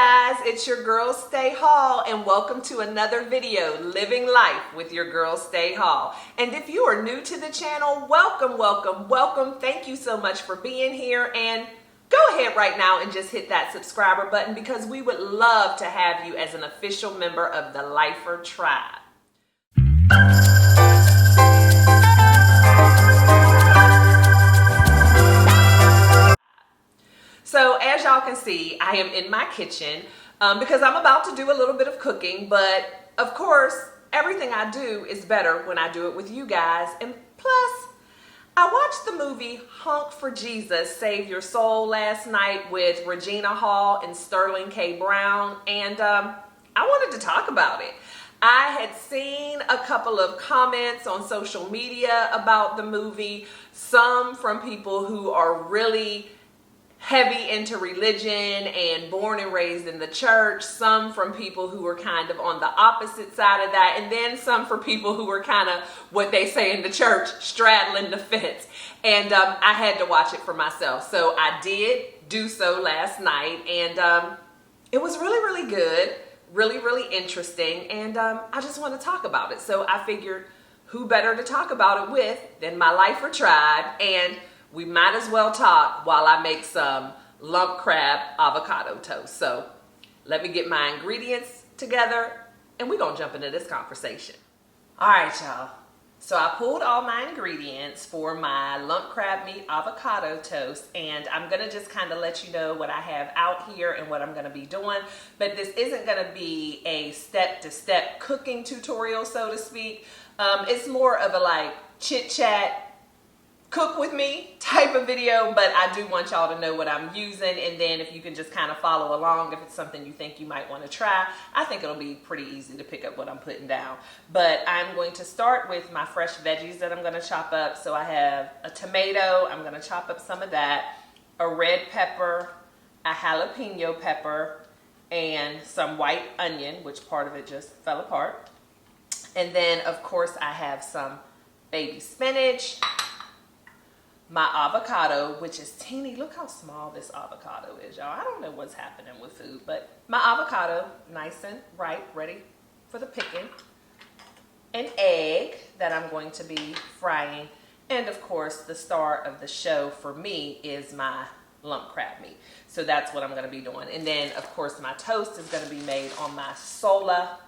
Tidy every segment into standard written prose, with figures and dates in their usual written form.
guys, it's your girl Stay Hall and welcome to another video, Living Life with your girl Stay Hall. And if you are new to the channel, welcome. Thank you so much for being here, and go ahead right now and just hit that subscriber button because we would love to have you as an official member of the LYFER Tribe. So as y'all can see, I am in my kitchen because I'm about to do a little bit of cooking, but of course, everything I do is better when I do it with you guys. And plus, I watched the movie Honk for Jesus, Save Your Soul last night with Regina Hall and Sterling K. Brown, and I wanted to talk about it. I had seen a couple of comments on social media about the movie, some from people who are really heavy into religion and born and raised in the church, some from people who were kind of on the opposite side of that, and then some for people who were kind of what they say in the church, straddling the fence. And I had to watch it for myself. So I did do so last night, and it was really good, really interesting, and I just want to talk about it. So I figured who better to talk about it with than my LYFER Tribe, and we might as well talk while I make some Lump Crab Avocado Toast. So let me get my ingredients together and we're gonna jump into this conversation. All right, y'all. So I pulled all my ingredients for my Lump Crab Meat Avocado Toast, and I'm gonna just kind of let you know what I have out here and what I'm gonna be doing. But this isn't gonna be a step-to-step cooking tutorial, so to speak. It's more of a like chit-chat, cook with me type of video, but I do want y'all to know what I'm using, and then if you can just kind of follow along if it's something you think you might want to try. I think it'll be pretty easy to pick up what I'm putting down. But I'm going to start with my fresh veggies that I'm going to chop up. So I have a tomato, I'm going to chop up some of that, a red pepper, a jalapeno pepper, and some white onion, which part of it just fell apart. And then of course I have some baby spinach, my avocado, which is teeny. Look how small this avocado is, y'all. I don't know what's happening with food, but my avocado, nice and ripe, ready for the picking. An egg that I'm going to be frying. And of course, the star of the show for me is my lump crab meat. So that's what I'm gonna be doing. And then of course, my toast is gonna be made on my Sola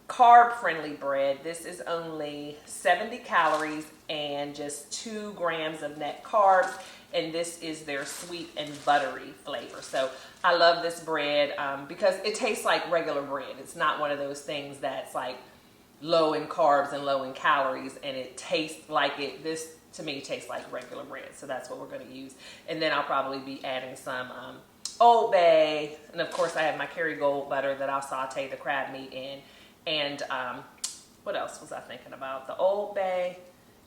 carb-friendly bread. This is only 70 calories and just 2 grams of net carbs, and this is their sweet and buttery flavor. So I love this bread because it tastes like regular bread. It's not one of those things that's like low in carbs and low in calories, and it tastes like it. This to me tastes like regular bread, so that's what we're going to use. And then I'll probably be adding some Old Bay, and of course I have my Kerrygold butter that I'll saute the crab meat in. And what else was I thinking about? The Old Bay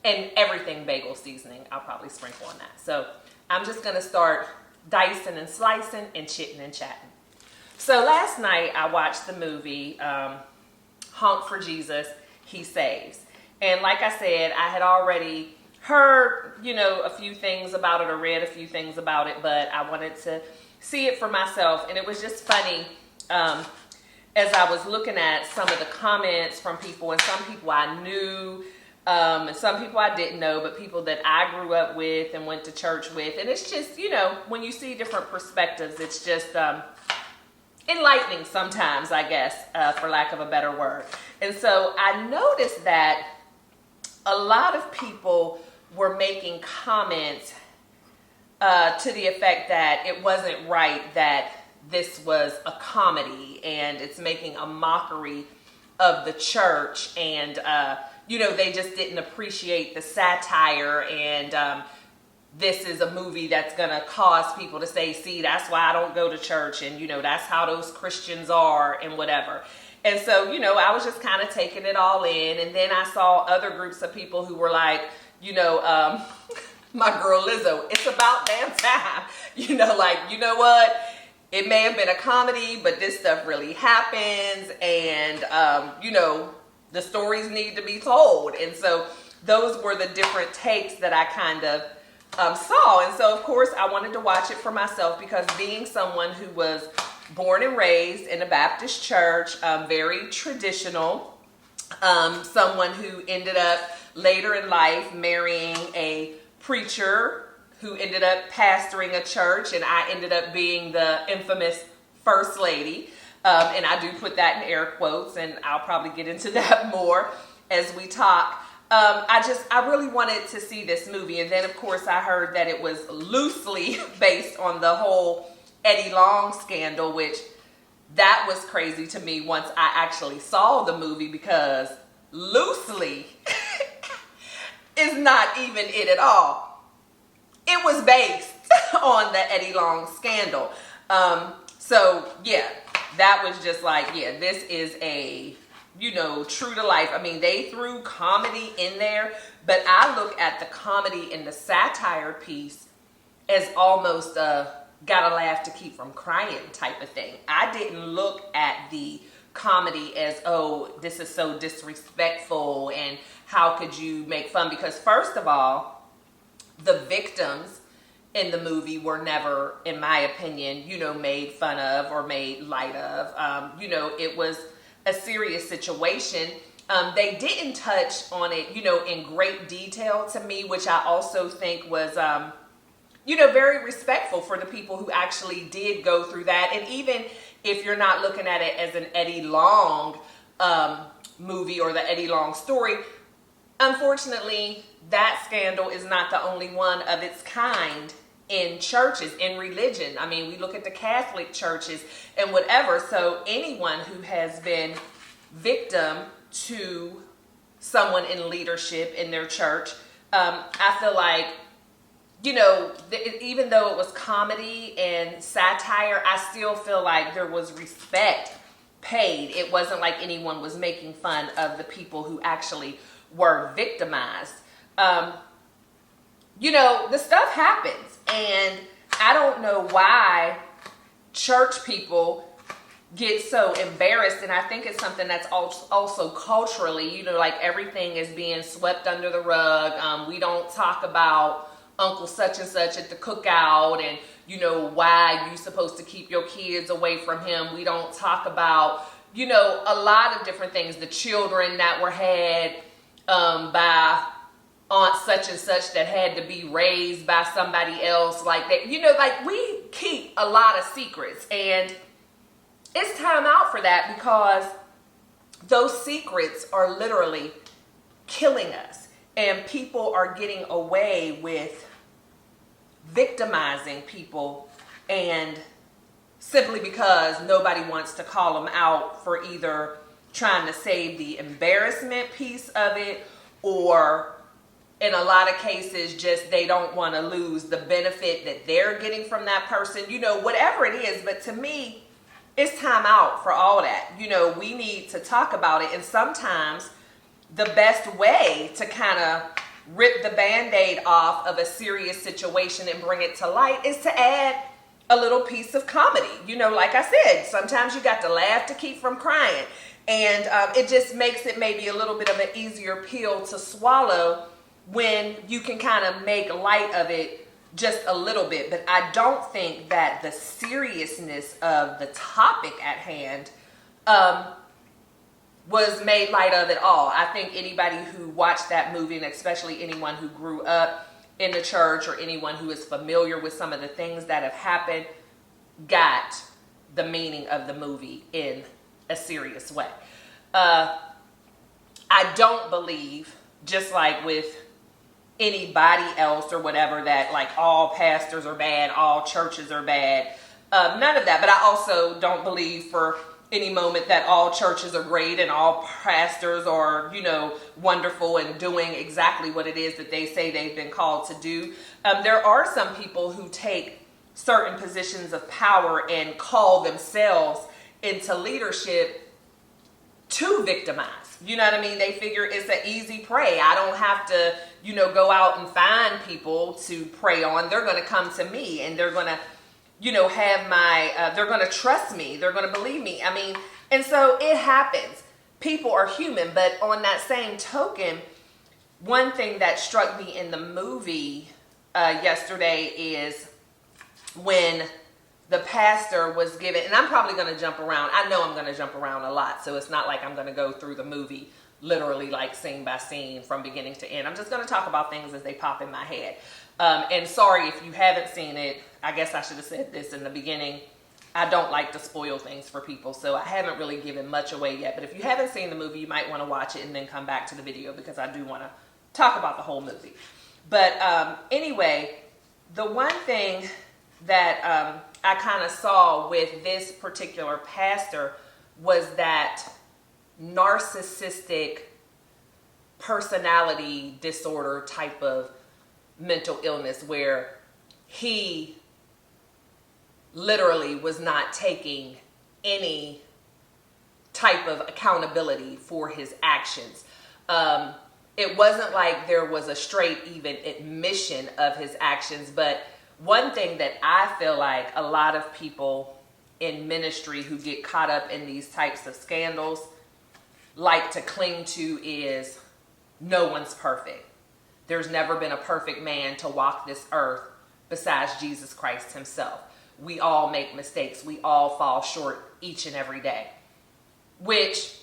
and everything bagel seasoning. I'll probably sprinkle on that. So I'm just going to start dicing and slicing and chitting and chatting. So last night I watched the movie Honk for Jesus, He Saves. And like I said, I had already heard, you know, a few things about it or read a few things about it, but I wanted to see it for myself. And it was just funny. As I was looking at some of the comments from people, and some people I knew, and some people I didn't know, but people that I grew up with and went to church with. And it's just, you know, when you see different perspectives, it's just enlightening sometimes, I guess, for lack of a better word. And so I noticed that a lot of people were making comments to the effect that it wasn't right that this was a comedy and it's making a mockery of the church, and you know, they just didn't appreciate the satire, and this is a movie that's gonna cause people to say, see, that's why I don't go to church, and you know, that's how those Christians are and whatever. And so, you know, I was just kind of taking it all in, and then I saw other groups of people who were like, you know, my girl Lizzo, it's about damn time, you know, like, you know what? It may have been a comedy, but this stuff really happens, and you know, the stories need to be told. And so those were the different takes that I kind of saw. And so of course I wanted to watch it for myself, because being someone who was born and raised in a Baptist church, very traditional. Someone who ended up later in life marrying a preacher who ended up pastoring a church, and I ended up being the infamous first lady. And I do put that in air quotes, and I'll probably get into that more as we talk. I really wanted to see this movie. And then, of course, I heard that it was loosely based on the whole Eddie Long scandal, which that was crazy to me once I actually saw the movie, because loosely is not even it at all. It was based on the Eddie Long scandal. So, yeah, that was just like, yeah, this is a, true to life. I mean, they threw comedy in there, but I look at the comedy and the satire piece as almost a gotta laugh to keep from crying type of thing. I didn't look at the comedy as, oh, this is so disrespectful and how could you make fun? Because first of all, the victims in the movie were never, in my opinion, made fun of or made light of. It was a serious situation. They didn't touch on it, in great detail to me, which I also think was, very respectful for the people who actually did go through that. And even if you're not looking at it as an Eddie Long movie or the Eddie Long story, unfortunately, that scandal is not the only one of its kind in churches, in religion. I mean, we look at the Catholic churches and whatever. So anyone who has been victim to someone in leadership in their church, I feel like, even though it was comedy and satire, I still feel like there was respect paid. It wasn't like anyone was making fun of the people who actually were victimized. The stuff happens, and I don't know why church people get so embarrassed, and I think it's something that's also culturally, like everything is being swept under the rug. We don't talk about Uncle such and such at the cookout, and why you supposed to keep your kids away from him. We don't talk about, a lot of different things, the children that were had by aunt such and such that had to be raised by somebody else, like that. We keep a lot of secrets, and it's time out for that, because those secrets are literally killing us, and people are getting away with victimizing people, and simply because nobody wants to call them out for either trying to save the embarrassment piece of it, or in a lot of cases, just they don't want to lose the benefit that they're getting from that person, whatever it is. But to me, it's time out for all that. We need to talk about it. And sometimes the best way to kind of rip the Band-Aid off of a serious situation and bring it to light is to add a little piece of comedy. Like I said, sometimes you got to laugh to keep from crying. And it just makes it maybe a little bit of an easier pill to swallow when you can kind of make light of it just a little bit. But I don't think that the seriousness of the topic at hand was made light of at all. I think anybody who watched that movie, and especially anyone who grew up in the church or anyone who is familiar with some of the things that have happened, got the meaning of the movie in a serious way. I don't believe, just like with anybody else or whatever, that like all pastors are bad, all churches are bad. None of that. But I also don't believe for any moment that all churches are great and all pastors are, wonderful and doing exactly what it is that they say they've been called to do. There are some people who take certain positions of power and call themselves into leadership to victimize. You know what I mean? They figure it's an easy prey. I don't have to, go out and find people to prey on. They're going to come to me, and they're going to, have my, they're going to trust me. They're going to believe me. I mean, and so it happens. People are human. But on that same token, one thing that struck me in the movie yesterday is when the pastor was given, and I'm probably going to jump around. I know I'm going to jump around a lot, so it's not like I'm going to go through the movie literally like scene by scene from beginning to end. I'm just going to talk about things as they pop in my head. And sorry if you haven't seen it. I guess I should have said this in the beginning. I don't like to spoil things for people, so I haven't really given much away yet. But if you haven't seen the movie, you might want to watch it and then come back to the video, because I do want to talk about the whole movie. But anyway, the one thing that I kind of saw with this particular pastor was that narcissistic personality disorder type of mental illness, where he literally was not taking any type of accountability for his actions. It wasn't like there was a straight even admission of his actions, but one thing that I feel like a lot of people in ministry who get caught up in these types of scandals like to cling to is no one's perfect. There's never been a perfect man to walk this earth besides Jesus Christ himself. We all make mistakes. We all fall short each and every day. Which,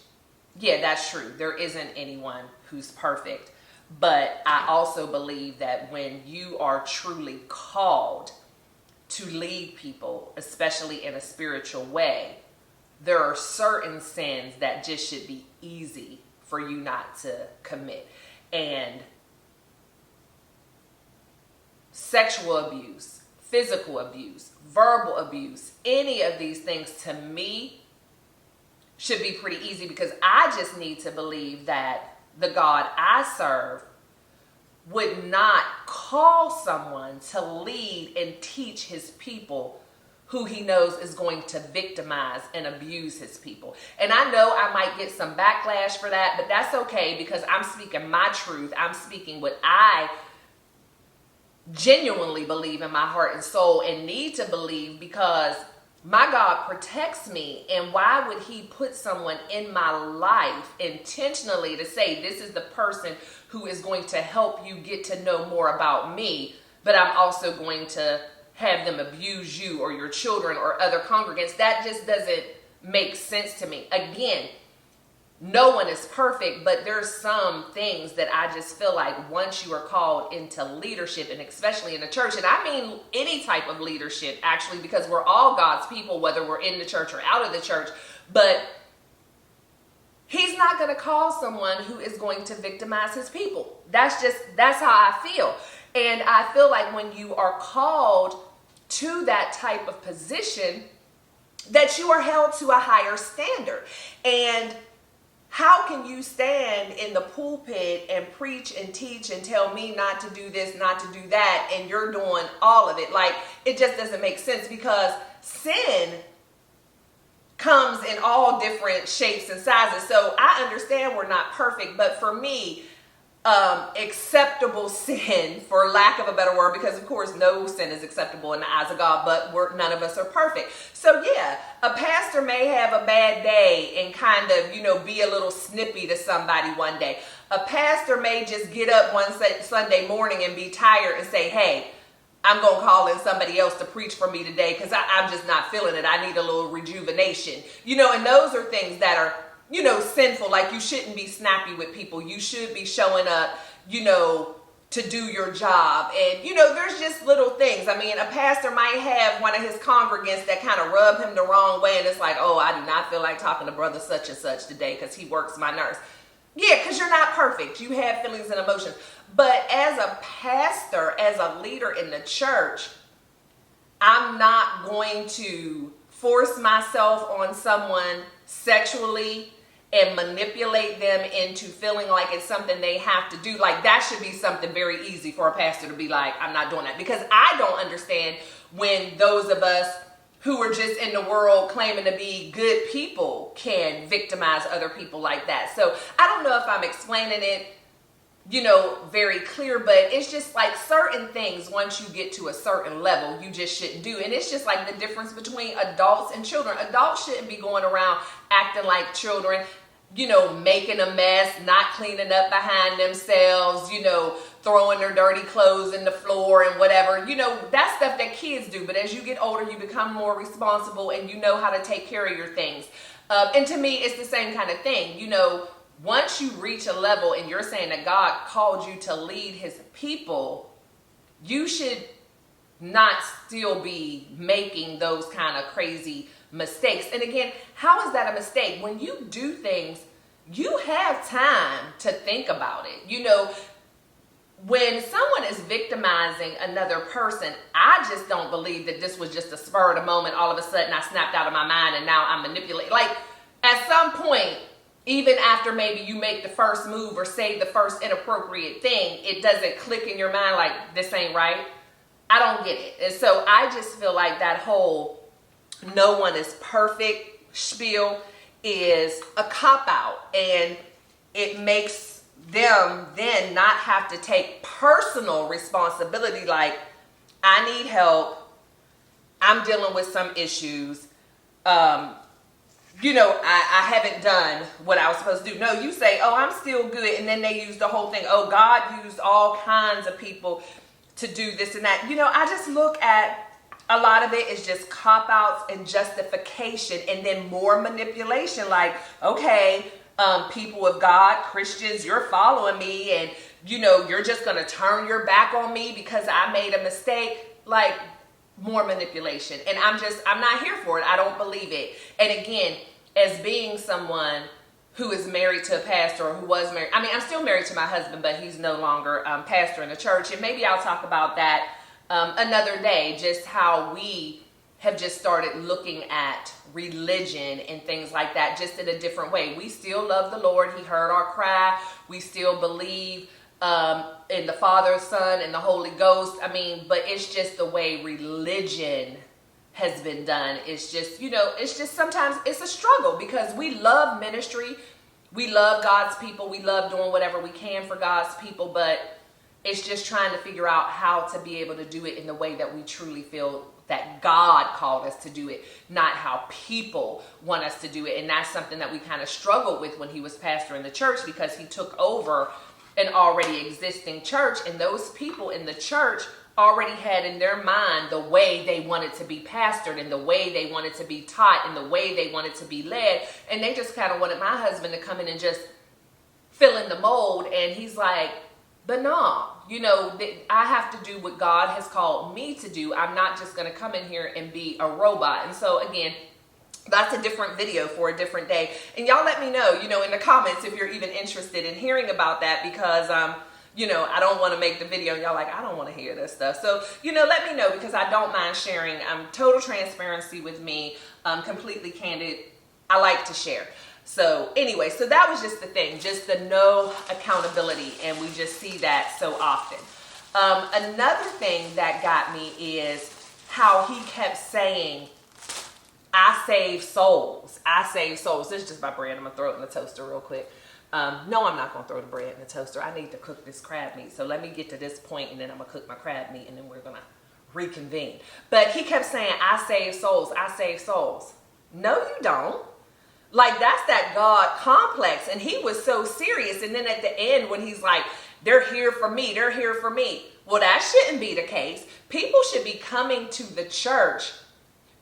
yeah, that's true. There isn't anyone who's perfect. But I also believe that when you are truly called to lead people, especially in a spiritual way, there are certain sins that just should be easy for you not to commit. And sexual abuse, physical abuse, verbal abuse, any of these things to me should be pretty easy, because I just need to believe that the God I serve would not call someone to lead and teach his people who he knows is going to victimize and abuse his people. And I know I might get some backlash for that, but that's okay, because I'm speaking my truth. I'm speaking what I genuinely believe in my heart and soul and need to believe, because my God protects me. And why would he put someone in my life intentionally to say, this is the person who is going to help you get to know more about me, but I'm also going to have them abuse you or your children or other congregants? That just doesn't make sense to me. Again, no one is perfect, but there's some things that I just feel like once you are called into leadership, and especially in the church, and I mean any type of leadership actually, because we're all God's people, whether we're in the church or out of the church, but he's not going to call someone who is going to victimize his people. That's how I feel. And I feel like when you are called to that type of position, that you are held to a higher standard. And how can you stand in the pulpit and preach and teach and tell me not to do this, not to do that, and you're doing all of it? Like, it just doesn't make sense, because sin comes in all different shapes and sizes. So I understand we're not perfect, but for me, acceptable sin, for lack of a better word, because of course no sin is acceptable in the eyes of God, but none of us are perfect. So yeah, a pastor may have a bad day and kind of, be a little snippy to somebody one day. A pastor may just get up one Sunday morning and be tired and say, hey, I'm going to call in somebody else to preach for me today because I'm just not feeling it. I need a little rejuvenation. And those are things that are sinful. Like, you shouldn't be snappy with people. You should be showing up, to do your job. And, there's just little things. I mean, a pastor might have one of his congregants that kind of rub him the wrong way. And it's like, oh, I do not feel like talking to brother such and such today because he works my nerves. Yeah, because you're not perfect. You have feelings and emotions. But as a pastor, as a leader in the church, I'm not going to force myself on someone sexually and manipulate them into feeling like it's something they have to do. Like, that should be something very easy for a pastor to be like, I'm not doing that. Because I don't understand when those of us who are just in the world claiming to be good people can victimize other people like that. So I don't know if I'm explaining it, very clear, but it's just like certain things, once you get to a certain level, you just shouldn't do. And it's just like the difference between adults and children. Adults shouldn't be going around acting like children, making a mess, not cleaning up behind themselves, throwing their dirty clothes in the floor and whatever. You know, that's stuff that kids do. But as you get older, you become more responsible and you know how to take care of your things. And to me, it's the same kind of thing. You know, once you reach a level and you're saying that God called you to lead his people, you should not still be making those kind of crazy mistakes. And again, how is that a mistake? When you do things, you have time to think about it. You know, when someone is victimizing another person, I just don't believe that this was just a spur of the moment. All of a sudden I snapped out of my mind and now I'm manipulating. Like at some point, even after maybe you make the first move or say the first inappropriate thing, it doesn't click in your mind like this ain't right. I don't get it. And so I just feel like that whole no one is perfect spiel is a cop-out, and it makes them then not have to take personal responsibility like, I need help, I'm dealing with some issues, you know, I haven't done what I was supposed to do. No, you say, oh, I'm still good, and then they use the whole thing, oh, God used all kinds of people to do this and that. You know, I just look at a lot of it is just cop-outs and justification, and then more manipulation. Like, okay, people of God, Christians, you're following me, and you know, you're just going to turn your back on me because I made a mistake. Like, more manipulation. And I'm not here for it. I don't believe it. And again, as being someone who is married to a pastor, or who was married, I mean, I'm still married to my husband, but he's no longer pastor in the church. And maybe I'll talk about that another day, just how we have just started looking at religion and things like that just in a different way. We still love the Lord. He heard our cry. We still believe in the Father, Son, and the Holy Ghost. I mean, but it's just the way religion has been done. It's just, you know, it's just sometimes it's a struggle because we love ministry. We love God's people. We love doing whatever we can for God's people, but it's just trying to figure out how to be able to do it in the way that we truly feel that God called us to do it, not how people want us to do it. And that's something that we kind of struggled with when he was pastor in the church, because he took over an already existing church, and those people in the church already had in their mind the way they wanted to be pastored and the way they wanted to be taught and the way they wanted to be led. And they just kind of wanted my husband to come in and just fill in the mold. And he's like, but no, you know, I have to do what God has called me to do. I'm not just going to come in here and be a robot. And so again, that's a different video for a different day. And y'all let me know, you know, in the comments if you're even interested in hearing about that, because you know, I don't want to make the video and y'all like, I don't want to hear this stuff. So, you know, let me know, because I don't mind sharing. Total transparency with me, completely candid. I like to share. So anyway, so that was just the thing, just the no accountability. And we just see that so often. Another thing that got me is how he kept saying, I save souls. I save souls. This is just my bread. I'm going to throw it in the toaster real quick. No, I'm not going to throw the bread in the toaster. I need to cook this crab meat. So let me get to this point, and then I'm going to cook my crab meat, and then we're going to reconvene. But he kept saying, I save souls. I save souls. No, you don't. Like, that's that God complex. And he was so serious. And then at the end, when he's like, they're here for me. They're here for me. Well, that shouldn't be the case. People should be coming to the church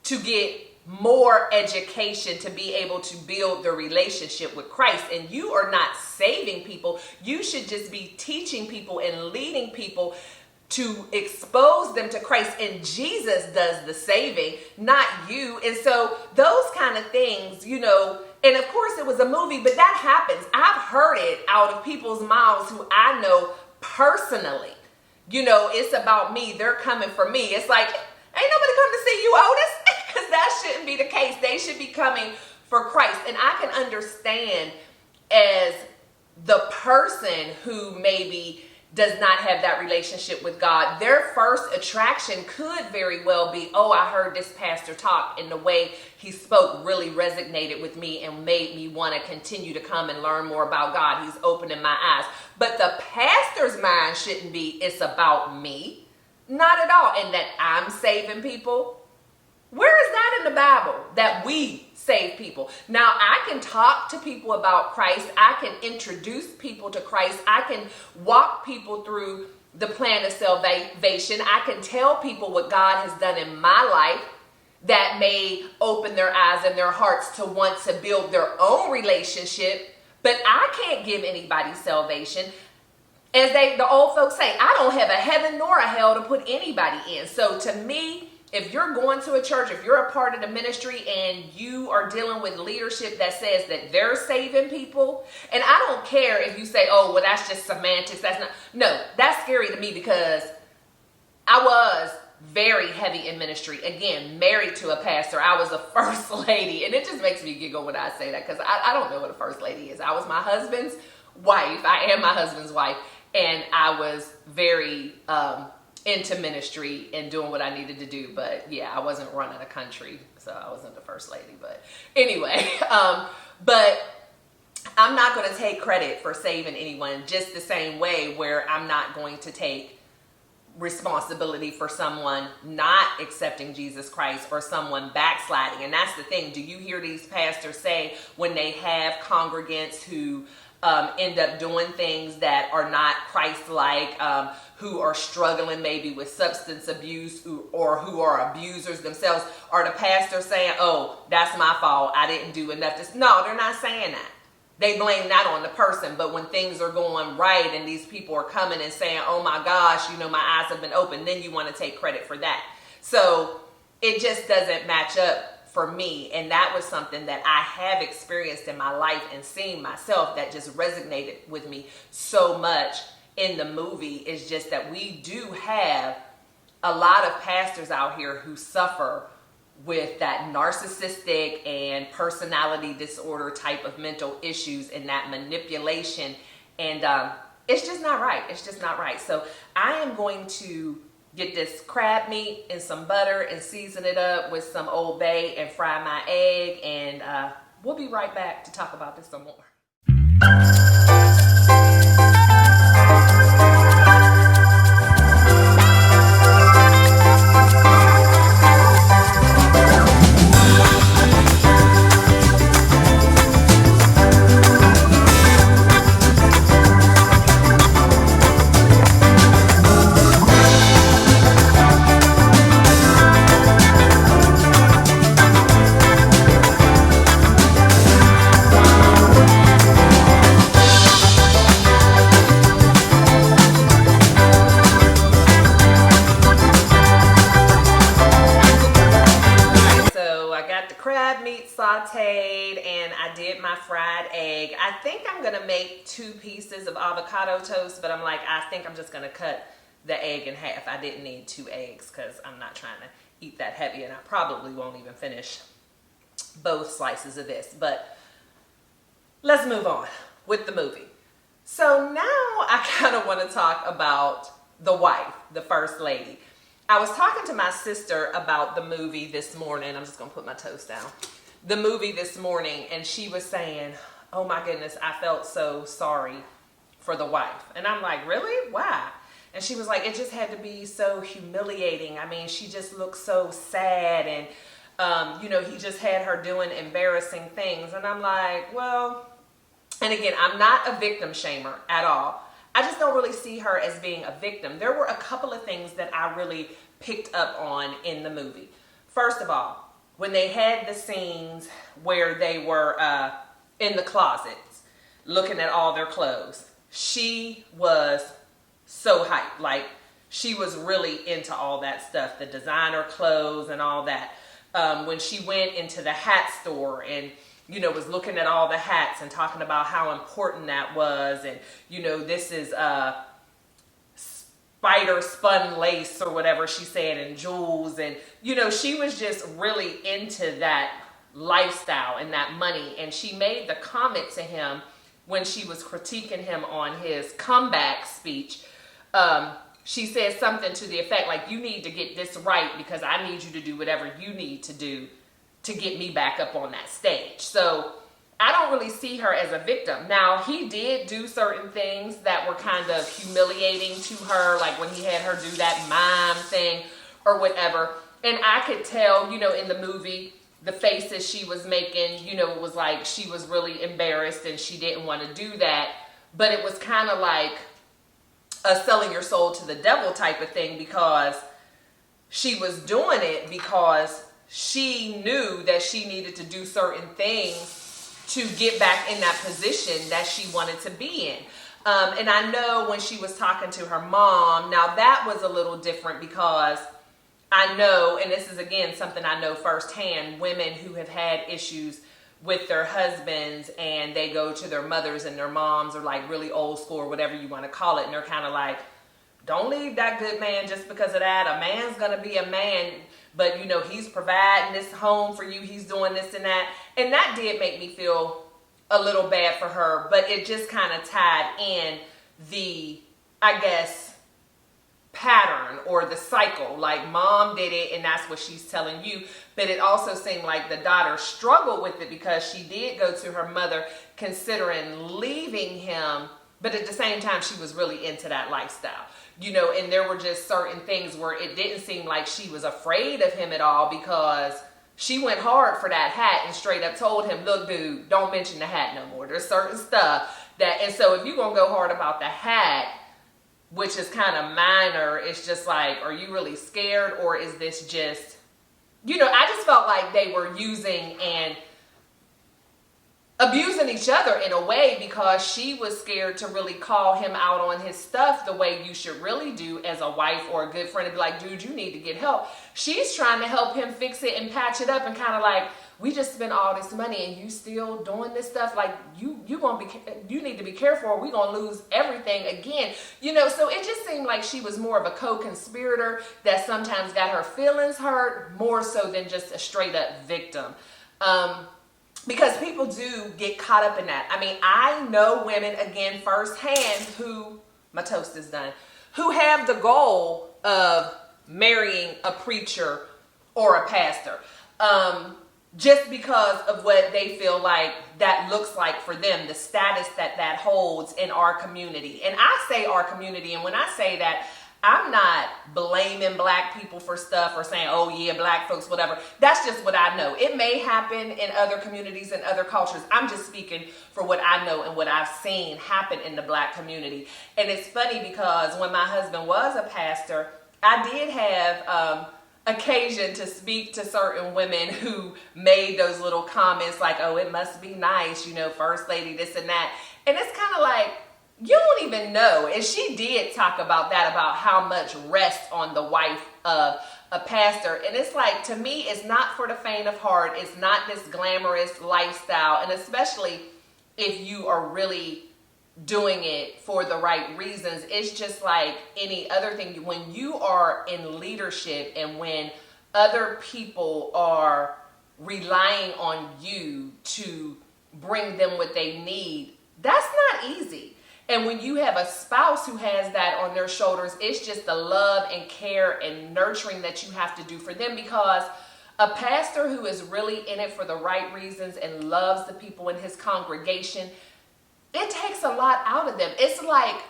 to get more education, to be able to build the relationship with Christ. And you are not saving people. You should just be teaching people and leading people to expose them to Christ. And Jesus does the saving, not you. And so those kind of things, you know, and of course it was a movie, but that happens. I've heard it out of people's mouths who I know personally. You know, it's about me. They're coming for me. It's like, ain't nobody come to see you, Otis. Because that shouldn't be the case. They should be coming for Christ. And I can understand, as the person who maybe does not have that relationship with God, their first attraction could very well be, oh, I heard this pastor talk, and the way he spoke really resonated with me and made me want to continue to come and learn more about God. He's opening my eyes. But the pastor's mind shouldn't be, it's about me. Not at all. And that I'm saving people. Where is that in the Bible, that we save people. Now, I can talk to people about Christ. I can introduce people to Christ. I can walk people through the plan of salvation. I can tell people what God has done in my life that may open their eyes and their hearts to want to build their own relationship. But I can't give anybody salvation. As the old folks say, I don't have a heaven nor a hell to put anybody in. So to me, if you're going to a church, if you're a part of the ministry and you are dealing with leadership that says that they're saving people, and I don't care if you say, oh, well, that's just semantics. That's not. No, that's scary to me because I was very heavy in ministry. Again, married to a pastor. I was a first lady. And it just makes me giggle when I say that because I don't know what a first lady is. I was my husband's wife. I am my husband's wife. And I was very into ministry and doing what I needed to do. But yeah, I wasn't running a country, so I wasn't the first lady. But anyway, but I'm not going to take credit for saving anyone just the same way where I'm not going to take responsibility for someone not accepting Jesus Christ or someone backsliding. And that's the thing. Do you hear these pastors say when they have congregants who end up doing things that are not Christ-like, who are struggling maybe with substance abuse or who are abusers themselves, are the pastors saying, oh, that's my fault, I didn't do enough? No, they're not saying that. They blame that on the person. But when things are going right and these people are coming and saying, oh my gosh, you know, my eyes have been opened, then you want to take credit for that. So it just doesn't match up for me. And that was something that I have experienced in my life and seen myself that just resonated with me so much in the movie. Is just that we do have a lot of pastors out here who suffer with that narcissistic and personality disorder type of mental issues and that manipulation. And it's just not right. It's just not right. So I am going to get this crab meat in some butter and season it up with some Old Bay and fry my egg. And we'll be right back to talk about this some more. Sauteed and I did my fried egg. I think I'm gonna make 2 pieces of avocado toast, but I'm like, I think I'm just gonna cut the egg in half. I didn't need 2 eggs because I'm not trying to eat that heavy, and I probably won't even finish both slices of this. But let's move on with the movie. So now I kind of want to talk about the wife, the first lady. I was talking to my sister about the movie this morning. I'm just gonna put my toast down. The movie this morning, and she was saying, oh my goodness, I felt so sorry for the wife. And I'm like, really? Why? And she was like, it just had to be so humiliating. I mean, she just looked so sad, and you know, he just had her doing embarrassing things. And I'm like, well, and again, I'm not a victim shamer at all. I just don't really see her as being a victim. There were a couple of things that I really picked up on in the movie. First of all, when they had the scenes where they were in the closets looking at all their clothes, she was so hyped. Like, she was really into all that stuff, the designer clothes and all that. When she went into the hat store and, you know, was looking at all the hats and talking about how important that was. And, you know, this is spider spun lace or whatever she said, and jewels. And, you know, she was just really into that lifestyle and that money. And she made the comment to him when she was critiquing him on his comeback speech. She said something to the effect like, you need to get this right because I need you to do whatever you need to do to get me back up on that stage. So I don't really see her as a victim. Now, he did do certain things that were kind of humiliating to her, like when he had her do that mime thing or whatever. And I could tell, you know, in the movie the faces she was making, you know, it was like she was really embarrassed and she didn't want to do that. But it was kind of like a selling your soul to the devil type of thing, because she was doing it because she knew that she needed to do certain things to get back in that position that she wanted to be in. And I know when she was talking to her mom, now that was a little different, because I know, and this is again something I know firsthand, women who have had issues with their husbands and they go to their mothers, and their moms are like really old school or whatever you want to call it, and they're kind of like, don't leave that good man just because of that. A man's going to be a man, but you know, he's providing this home for you, he's doing this and that. And that did make me feel a little bad for her, but it just kind of tied in the, I guess, pattern or the cycle. Like, mom did it and that's what she's telling you. But it also seemed like the daughter struggled with it, because she did go to her mother considering leaving him, but at the same time she was really into that lifestyle, you know. And there were just certain things where it didn't seem like she was afraid of him at all, because she went hard for that hat and straight up told him, look dude, don't mention the hat no more. There's certain stuff that, and so if you're gonna go hard about the hat, which is kind of minor, it's just like, are you really scared, or is this just, you know, I just felt like they were using and abusing each other in a way, because she was scared to really call him out on his stuff the way you should really do as a wife or a good friend, and be like, dude, you need to get help. She's trying to help him fix it and patch it up, and kind of like, we just spent all this money and you still doing this stuff. Like, you need to be careful, or we're going to lose everything again. You know, so it just seemed like she was more of a co-conspirator that sometimes got her feelings hurt more so than just a straight up victim. Because people do get caught up in that. I mean, I know women, again, firsthand, who, my toast is done, who have the goal of marrying a preacher or a pastor. Just because of what they feel like that looks like for them, the status that that holds in our community. And I say our community, and when I say that, I'm not blaming black people for stuff or saying, oh yeah, black folks, whatever. That's just what I know. It may happen in other communities and other cultures. I'm just speaking for what I know and what I've seen happen in the black community. And it's funny, because when my husband was a pastor, I did have occasion to speak to certain women who made those little comments like, oh, it must be nice, you know, first lady, this and that. And it's kind of like, you don't even know. And she did talk about that, about how much rests on the wife of a pastor. And it's like, to me, it's not for the faint of heart. It's not this glamorous lifestyle. And especially if you are really doing it for the right reasons. It's just like any other thing. When you are in leadership and when other people are relying on you to bring them what they need, that's not easy. And when you have a spouse who has that on their shoulders, it's just the love and care and nurturing that you have to do for them, because a pastor who is really in it for the right reasons and loves the people in his congregation, it takes a lot out of them. It's like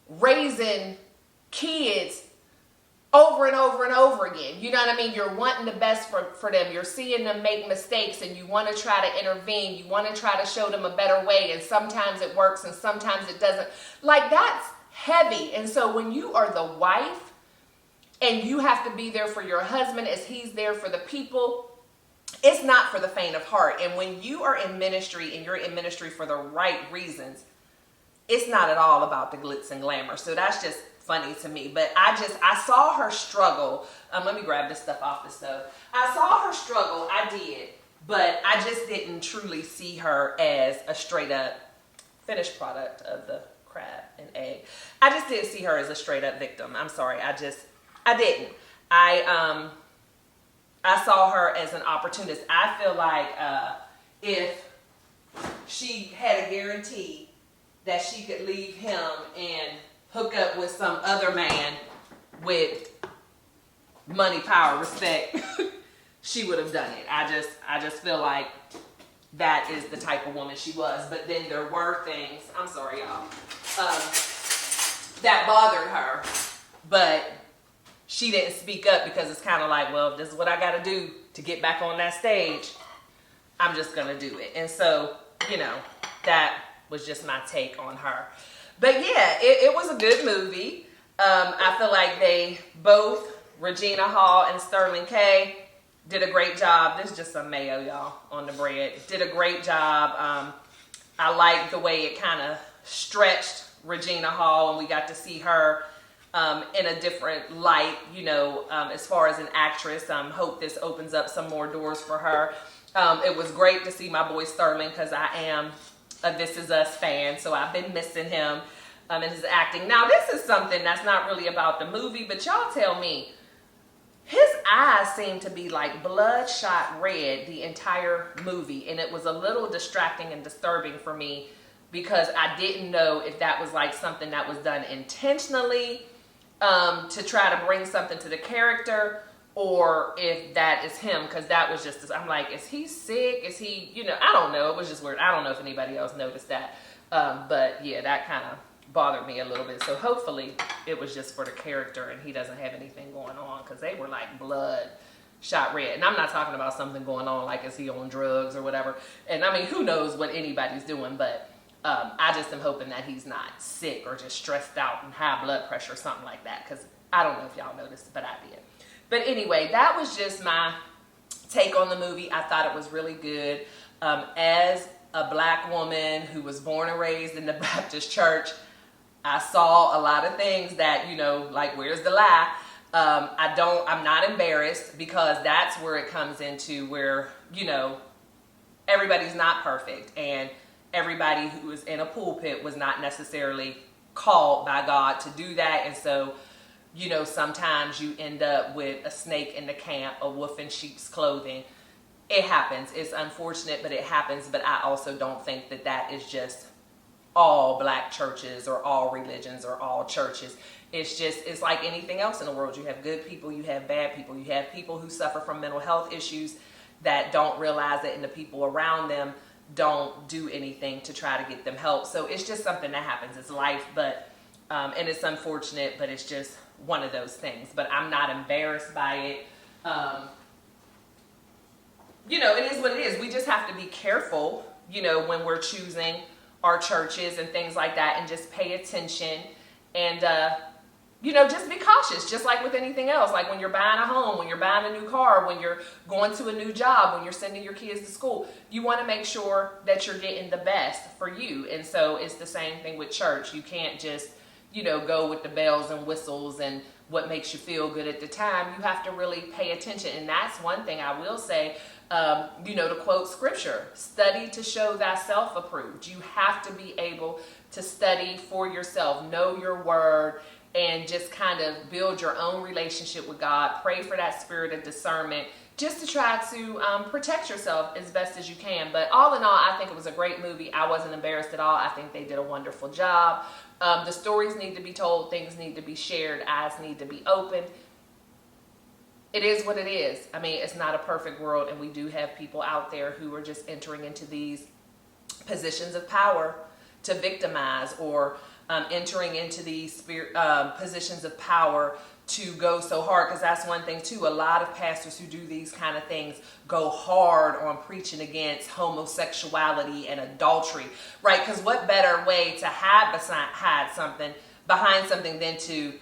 raising kids over and over and over again. You know what I mean? You're wanting the best for them. You're seeing them make mistakes and you want to try to intervene. You want to try to show them a better way. And sometimes it works and sometimes it doesn't. Like, that's heavy. And so when you are the wife and you have to be there for your husband as he's there for the people, it's not for the faint of heart. And when you are in ministry and you're in ministry for the right reasons, it's not at all about the glitz and glamour. So that's just funny to me. But I saw her struggle. Let me grab this stuff off the stove. I saw her struggle. I did. But I just didn't truly see her as a straight up finished product of the crab and egg. I just didn't see her as a straight up victim. I'm sorry. I didn't. I saw her as an opportunist. I feel like if she had a guarantee that she could leave him and hook up with some other man with money, power, respect, she would have done it. I just feel like that is the type of woman she was. But then there were things, I'm sorry y'all, that bothered her. But she didn't speak up because it's kind of like, well, if this is what I got to do to get back on that stage, I'm just going to do it. And so, you know, that was just my take on her. But yeah, it was a good movie. I feel like they both, Regina Hall and Sterling K, did a great job. This is just some mayo, y'all, on the bread. Did a great job. I like the way it kind of stretched Regina Hall, and we got to see her in a different light, you know, as far as an actress. Hope this opens up some more doors for her. It was great to see my boy Sterling, because I am a This Is Us fan, so I've been missing him in his acting. Now, this is something that's not really about the movie, but y'all tell me, his eyes seem to be like bloodshot red the entire movie, and it was a little distracting and disturbing for me, because I didn't know if that was like something that was done intentionally to try to bring something to the character, or if that is him, because that was just, I'm like, is he sick? Is he, you know, I don't know. It was just weird. I don't know if anybody else noticed that. But yeah, that kind of bothered me a little bit. So hopefully it was just for the character and he doesn't have anything going on, because they were like blood shot red. And I'm not talking about something going on like, is he on drugs or whatever. And I mean, who knows what anybody's doing, but I just am hoping that he's not sick or just stressed out and high blood pressure or something like that, because I don't know if y'all noticed, but I did. But anyway, that was just my take on the movie. I thought it was really good. As a black woman who was born and raised in the Baptist church, I saw a lot of things that, you know, like, where's the lie? I'm not embarrassed, because that's where it comes into where, you know, everybody's not perfect, and everybody who was in a pulpit was not necessarily called by God to do that. And so, you know, sometimes you end up with a snake in the camp, a wolf in sheep's clothing. It happens. It's unfortunate, but it happens. But I also don't think that that is just all black churches or all religions or all churches. It's just, it's like anything else in the world. You have good people, you have bad people, you have people who suffer from mental health issues that don't realize it, and the people around them don't do anything to try to get them help. So it's just something that happens. It's life, but and it's unfortunate, but it's just one of those things. But I'm not embarrassed by it. You know, it is what it is. We just have to be careful, you know, when we're choosing our churches and things like that, and just pay attention, and you know, just be cautious, just like with anything else. Like when you're buying a home, when you're buying a new car, when you're going to a new job, when you're sending your kids to school, you want to make sure that you're getting the best for you. And so it's the same thing with church. You can't just, you know, go with the bells and whistles and what makes you feel good at the time. You have to really pay attention. And that's one thing I will say, you know, to quote scripture, study to show thyself approved. You have to be able to study for yourself, know your word, and just kind of build your own relationship with God. Pray for that spirit of discernment, just to try to protect yourself as best as you can. But all in all, I think it was a great movie. I wasn't embarrassed at all. I think they did a wonderful job. The stories need to be told. Things need to be shared. Eyes need to be opened. It is what it is. I mean, it's not a perfect world, and we do have people out there who are just entering into these positions of power to victimize, or entering into these positions of power to go so hard. Because that's one thing too, a lot of pastors who do these kind of things go hard on preaching against homosexuality and adultery, right? Because what better way to hide something behind something than to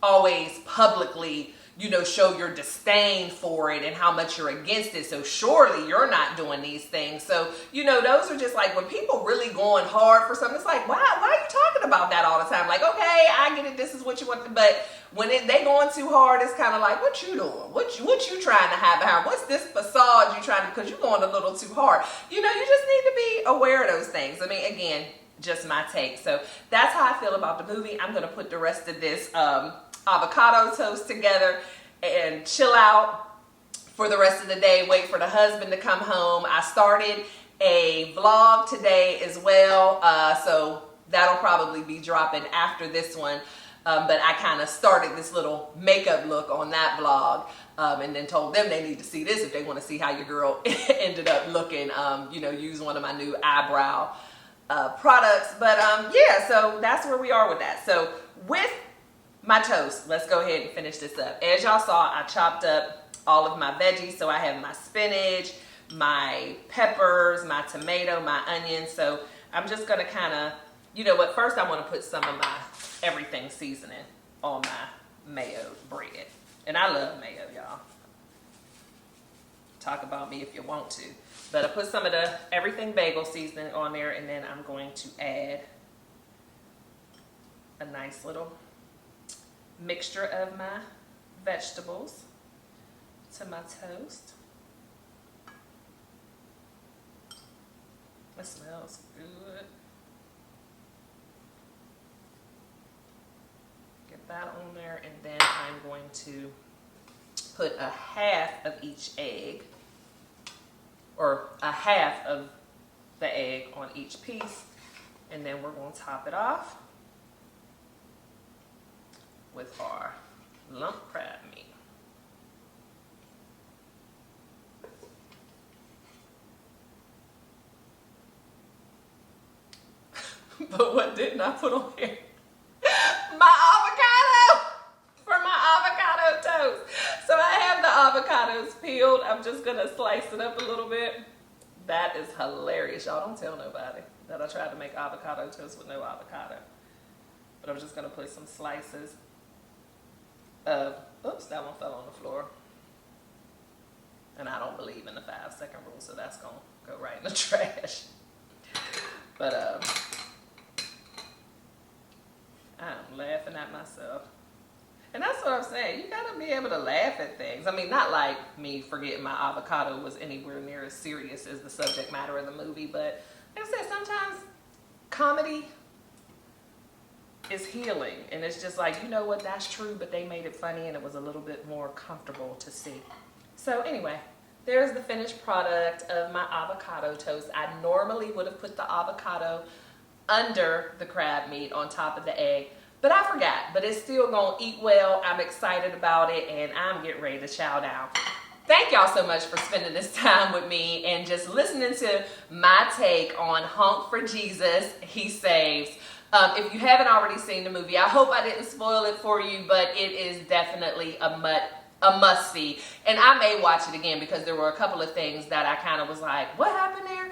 always publicly, you know, show your disdain for it and how much you're against it. So surely you're not doing these things. So, you know, those are just like, when people really going hard for something, it's like, why are you talking about that all the time? Like, okay, I get it, this is what you want, but when they going too hard, it's kind of like, what you doing? What you trying to hide behind? What's this facade you trying to, because you're going a little too hard. You know, you just need to be aware of those things. I mean, again, just my take. So that's how I feel about the movie. I'm going to put the rest of this avocado toast together and chill out for the rest of the day, wait for the husband to come home. I started a vlog today as well, so that'll probably be dropping after this one, but I kind of started this little makeup look on that vlog, and then told them they need to see this if they want to see how your girl ended up looking. You know, use one of my new eyebrow products. But yeah, so that's where we are with that. So with my toast. Let's go ahead and finish this up. As y'all saw, I chopped up all of my veggies. So I have my spinach, my peppers, my tomato, my onions. So I'm just gonna kind of, you know what, first I wanna put some of my everything seasoning on my mayo bread. And I love mayo, y'all. Talk about me if you want to. But I put some of the everything bagel seasoning on there, and then I'm going to add a nice little mixture of my vegetables to my toast. It smells good. Get that on there, and then I'm going to put a half of each egg, or a half of the egg on each piece, and then we're going to top it off with our lump crab meat. But what didn't I put on here? My avocado for my avocado toast. So I have the avocados peeled. I'm just gonna slice it up a little bit. That is hilarious. Y'all don't tell nobody that I tried to make avocado toast with no avocado. But I'm just gonna put some slices of, oops, that one fell on the floor. And I don't believe in the 5-second rule, so that's gonna go right in the trash. But I'm laughing at myself. And that's what I'm saying. You gotta be able to laugh at things. I mean, not like me forgetting my avocado was anywhere near as serious as the subject matter of the movie, but like I said, sometimes comedy is healing. And it's just like, you know what, that's true, but they made it funny and it was a little bit more comfortable to see. So anyway, there's the finished product of my avocado toast. I normally would have put the avocado under the crab meat on top of the egg, but I forgot. But it's still gonna eat well. I'm excited about it, and I'm getting ready to chow down. Thank y'all so much for spending this time with me and just listening to my take on Honk for Jesus, He Saves. If you haven't already seen the movie, I hope I didn't spoil it for you, but it is definitely a must see. And I may watch it again because there were a couple of things that I kind of was like, what happened there?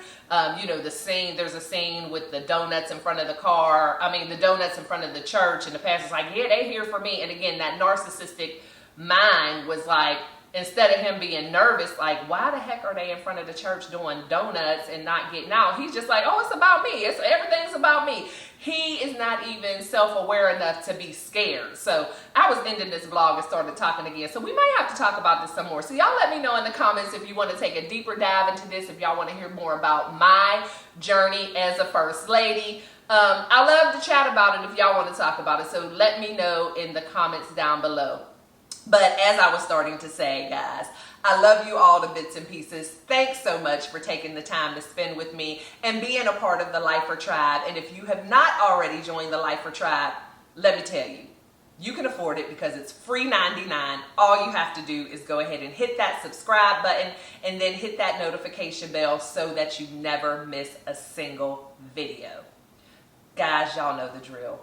You know, the scene, there's a scene with the donuts in front of the car. I mean, the donuts in front of the church, and the pastor's like, yeah, they here for me. And again, that narcissistic mind was like, instead of him being nervous, like, why the heck are they in front of the church doing donuts and not getting out? He's just like, oh, it's about me. Everything's about me. He is not even self-aware enough to be scared. So I was ending this vlog and started talking again. So we might have to talk about this some more. So y'all let me know in the comments if you want to take a deeper dive into this, if y'all want to hear more about my journey as a first lady. I love to chat about it if y'all want to talk about it. So let me know in the comments down below. But as I was starting to say, guys, I love you all to bits and pieces. Thanks so much for taking the time to spend with me and being a part of the LYFER Tribe. And if you have not already joined the LYFER Tribe, let me tell you, you can afford it because it's free $99. All you have to do is go ahead and hit that subscribe button and then hit that notification bell so that you never miss a single video. Guys, y'all know the drill.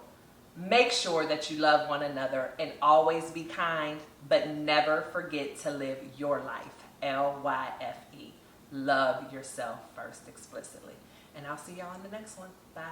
Make sure that you love one another and always be kind, but never forget to live your life. LYFE. Love yourself first explicitly. And I'll see y'all in the next one. Bye.